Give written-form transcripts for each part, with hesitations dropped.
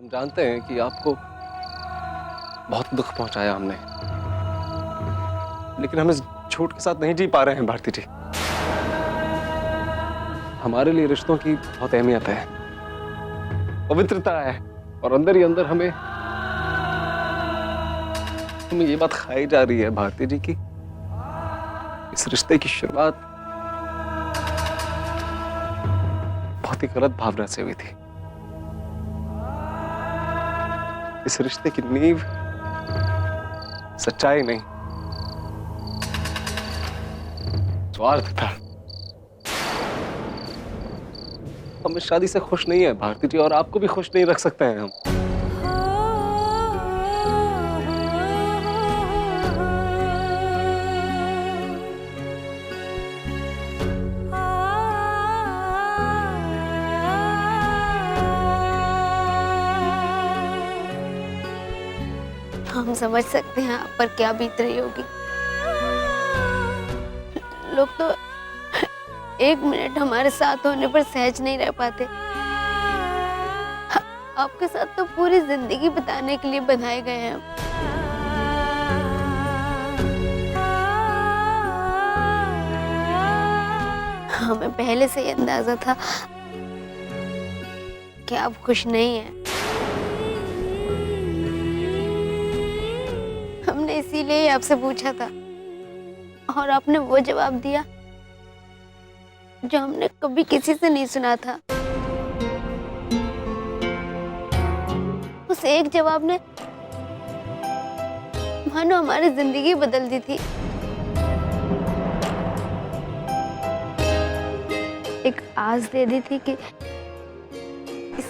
हम जानते हैं कि आपको बहुत दुख पहुंचाया हमने, लेकिन हम इस झूठ के साथ नहीं जी पा रहे हैं भारती जी। हमारे लिए रिश्तों की बहुत अहमियत है, पवित्रता है, और अंदर ही अंदर हमें ये बात खाई जा रही है भारती जी की इस रिश्ते की शुरुआत बहुत ही गलत भावना से हुई थी। इस रिश्ते की नींव सच्चाई नहीं, स्वार्थ था। हम इस शादी से खुश नहीं है भारती जी, और आपको भी खुश नहीं रख सकते हैं हम। हम समझ सकते हैं आप पर क्या बीत रही होगी। लोग तो एक मिनट हमारे साथ होने पर सहज नहीं रह पाते। आपके साथ तो पूरी जिंदगी बिताने के लिए बनाए गए हैं हम। हमें पहले से ही अंदाजा था कि आप खुश नहीं हैं। हमने इसीलिए ही आपसे पूछा था, और आपने वो जवाब दिया जो हमने कभी किसी से नहीं सुना था। उस एक जवाब ने मानो हमारी जिंदगी बदल दी थी। एक आस दे दी थी कि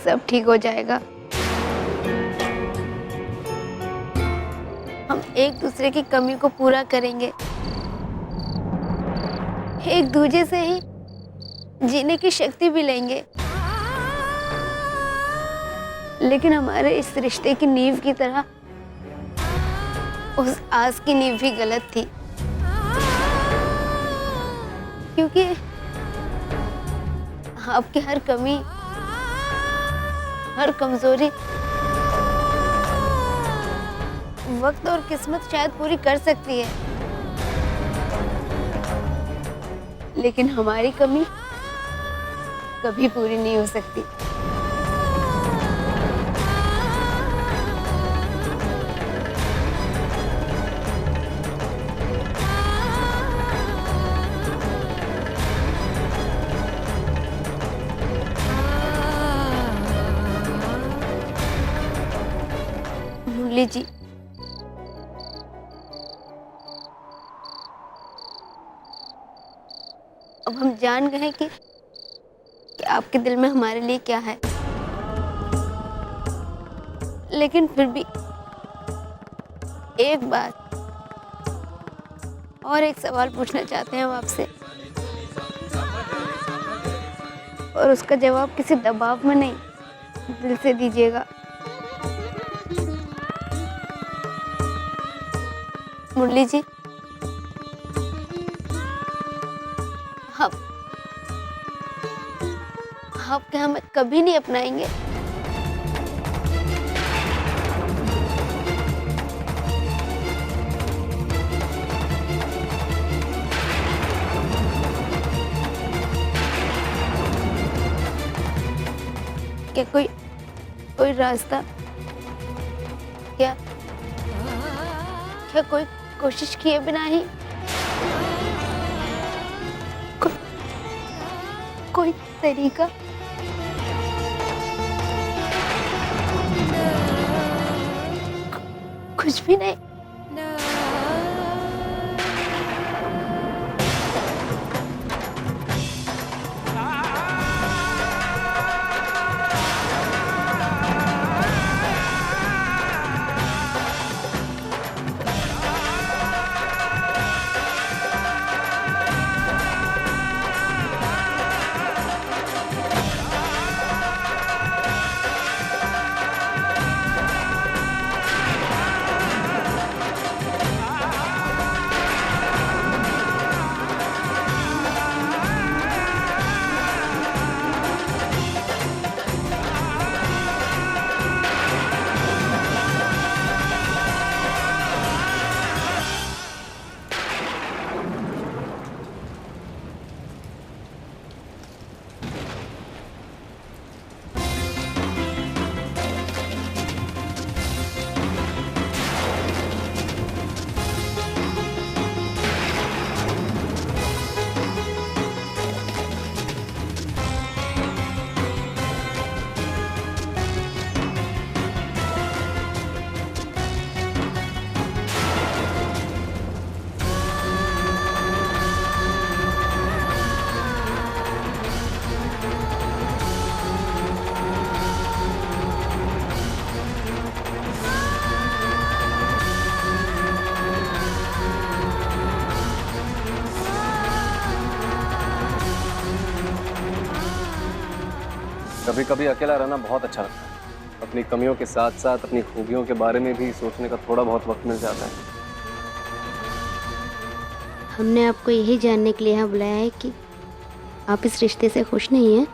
सब ठीक हो जाएगा। हम एक दूसरे की कमी को पूरा करेंगे, एक दूसरे से ही जीने की शक्ति भी लेंगे। लेकिन हमारे इस रिश्ते की नींव की तरह उस आस की नींव भी गलत थी, क्योंकि आपकी हर कमी, हर कमजोरी वक्त और किस्मत शायद पूरी कर सकती है, लेकिन हमारी कमी कभी पूरी नहीं हो सकती। मुरली जी, अब हम जान गए कि आपके दिल में हमारे लिए क्या है, लेकिन फिर भी एक बात और एक सवाल पूछना चाहते हैं हम आपसे, और उसका जवाब किसी दबाव में नहीं, दिल से दीजिएगा। मुरली जी, आप क्या हमें कभी नहीं अपनाएंगे? क्या कोई रास्ता, क्या कोई कोशिश किए बिना ही कोई तरीका? कुछ भी नहीं? कभी कभी अकेला रहना बहुत अच्छा लगता है। अपनी कमियों के साथ साथ अपनी खूबियों के बारे में भी सोचने का थोड़ा बहुत वक्त मिल जाता है। हमने आपको यही जानने के लिए यहाँ बुलाया है कि आप इस रिश्ते से खुश नहीं हैं।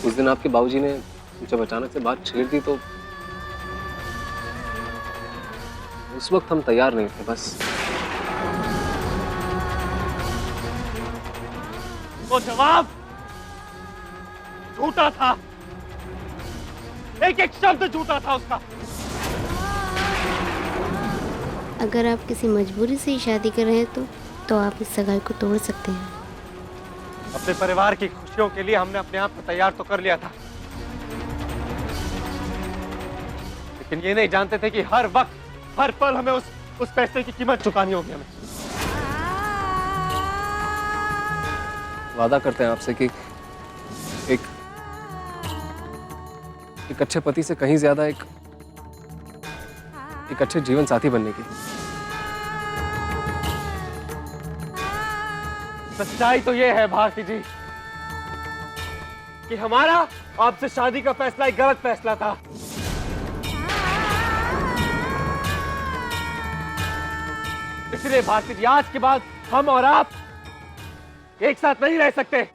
उस दिन आपके बाबूजी ने जब अचानक से बात छेड़ दी तो उस वक्त हम तैयार नहीं थे। बस वो जवाब झूठा था, एक एक शब्द झूठा था उसका। अगर आप किसी मजबूरी से ही शादी कर रहे हैं तो आप इस सगाई को तोड़ सकते हैं। अपने परिवार की खुशियों के लिए हमने अपने आप को तैयार तो कर लिया था, लेकिन ये नहीं जानते थे कि हर वक्त हर पल हमें उस पैसे की कीमत चुकानी होगी। हमें वादा करते हैं आपसे कि एक अच्छे पति से कहीं ज्यादा एक अच्छे जीवन साथी बनने की। सच्चाई तो ये है भारती जी कि हमारा आपसे शादी का फैसला एक गलत फैसला था। इसलिए भारती जी आज के बाद हम और आप एक साथ नहीं रह सकते।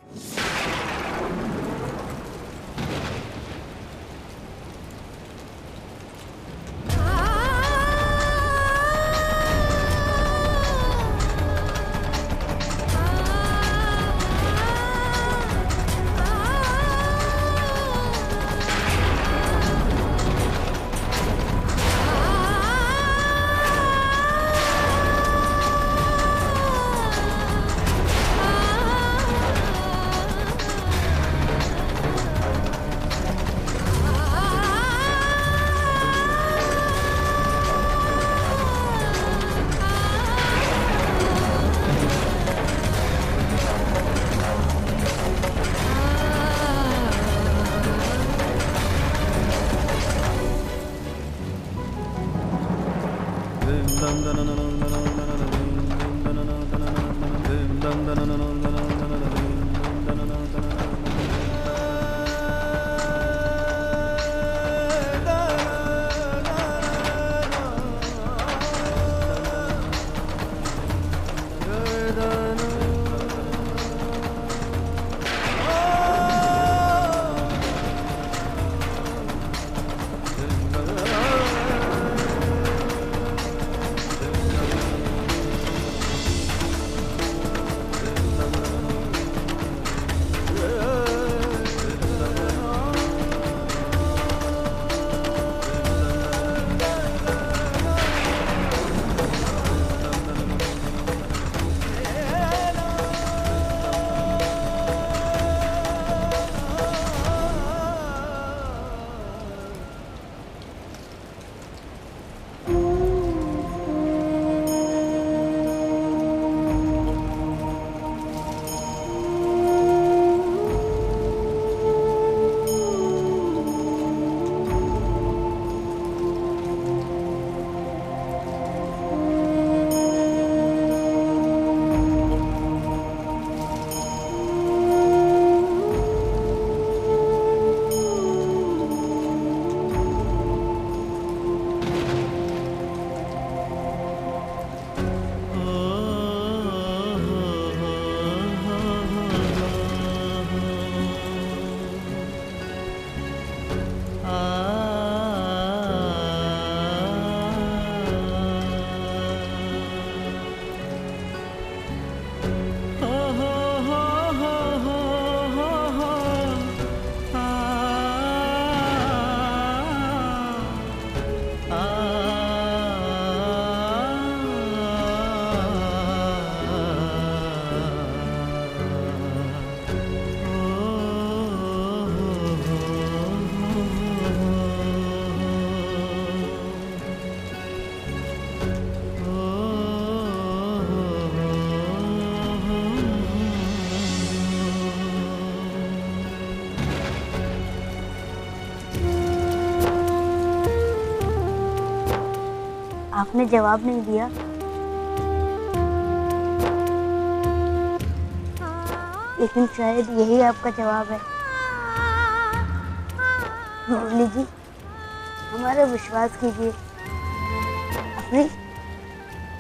आपने जवाब नहीं दिया। लेकिन शायद यही आपका जवाब है। मुरली जी, हमारा विश्वास कीजिए। अपनी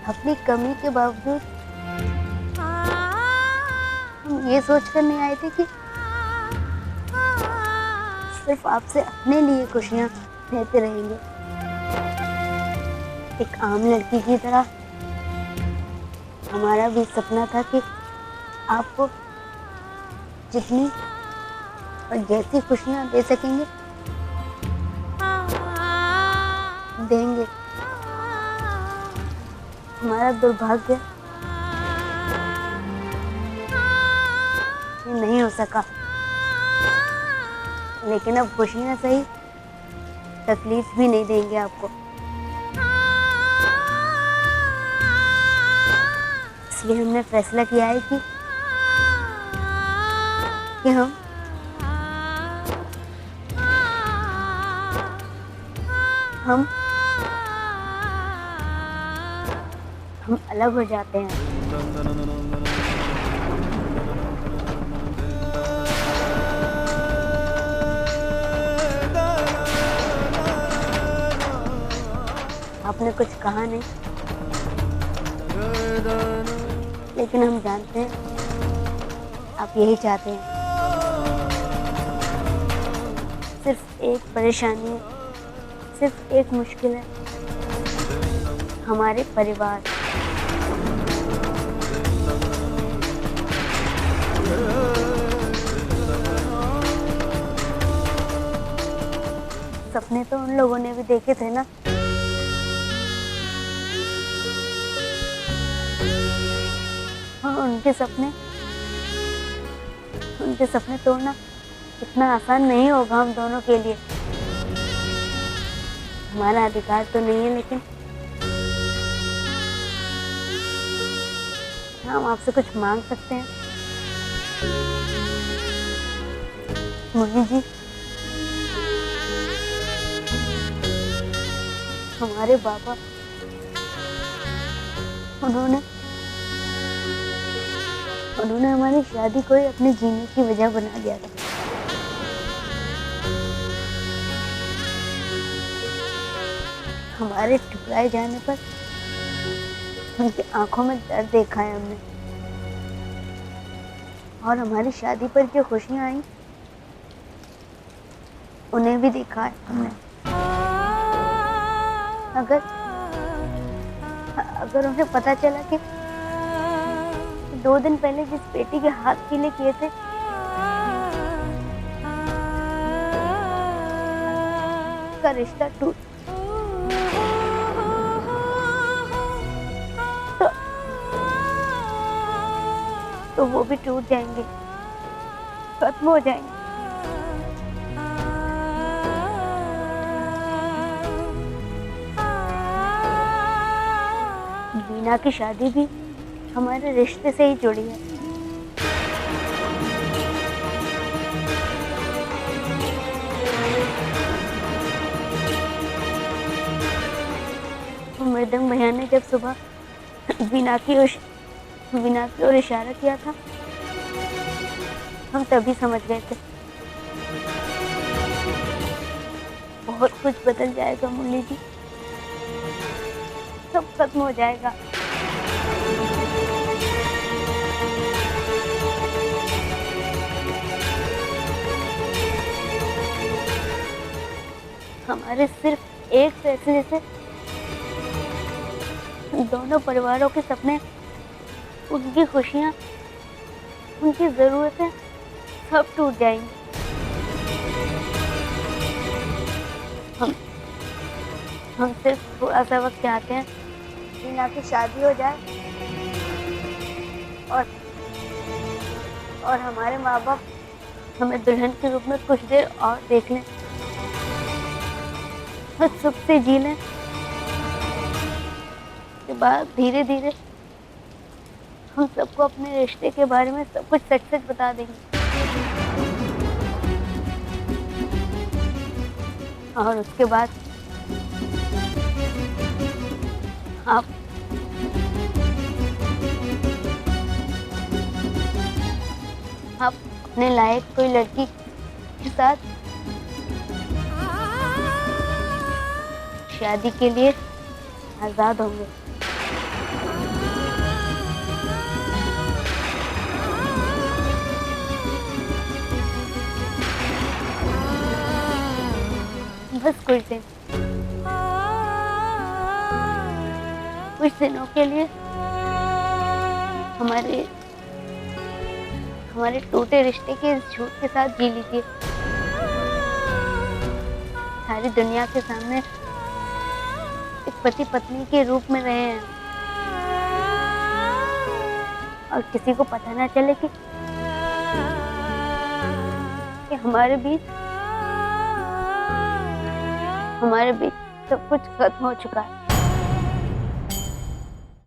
अपनी कमी के बावजूद हम ये सोच कर नहीं आए थे कि सिर्फ आपसे अपने लिए खुशियां लेते रहेंगे। एक आम लड़की की तरह हमारा भी सपना था कि आपको जितनी और जैसी खुशियां दे सकेंगे देंगे। हमारा दुर्भाग्य ये नहीं हो सका, लेकिन अब खुशियां सही, तकलीफ भी नहीं देंगे आपको। इसलिए हमने फैसला किया है कि हम अलग हो जाते हैं। आपने कुछ कहा नहीं, लेकिन हम जानते हैं आप यही चाहते हैं। सिर्फ एक परेशानी है, सिर्फ एक मुश्किल है, हमारे परिवार। सपने तो उन लोगों ने भी देखे थे ना। हाँ, उनके सपने तोड़ना इतना आसान नहीं होगा हम दोनों के लिए। हमारा अधिकार तो नहीं है, लेकिन हम आपसे कुछ मांग सकते हैं। मुरली जी, हमारे बाबा उन्होंने हमारी शादी को ही अपने जीने की वजह बना दिया था। हमारे ठुकराए जाने पर उनकी आंखों में दर्द देखा है हमने, और हमारी शादी पर जो खुशियां आई उन्हें भी देखा है हमने। अगर उन्हें पता चला कि 2 दिन पहले जिस बेटी के हाथ पीले किए थे का रिश्ता तो वो भी टूट जाएंगे, खत्म हो जाएंगे। मीना की शादी भी हमारे रिश्ते से ही जुड़ी है। मृदंग भैया ने जब सुबह वीना की ओर इशारा किया था, हम तभी समझ गए थे बहुत कुछ बदल जाएगा मुरली जी, सब खत्म हो जाएगा। हमारे सिर्फ एक फैसले से दोनों परिवारों के सपने, उनकी खुशियां, उनकी जरूरतें सब टूट जाएंगी। हम सिर्फ थोड़ा सा वक्त चाहते हैं, मीना की शादी हो जाए और हमारे माँ बाप हमें दुल्हन के रूप में कुछ देर और देख लें, बस सुख से जी लें। के बाद धीरे धीरे हम सबको अपने रिश्ते के बारे में सब कुछ सच सच बता देंगे, और उसके बाद आप अपने लायक कोई लड़की के साथ शादी के लिए आजाद होंगे। बस कुछ दिनों के लिए हमारे टूटे रिश्ते के इस झूठ के साथ जी लीजिए। सारी दुनिया के सामने एक पति पत्नी के रूप में रहे हैं और किसी को पता ना चले कि हमारे बीच सब कुछ खत्म हो चुका है।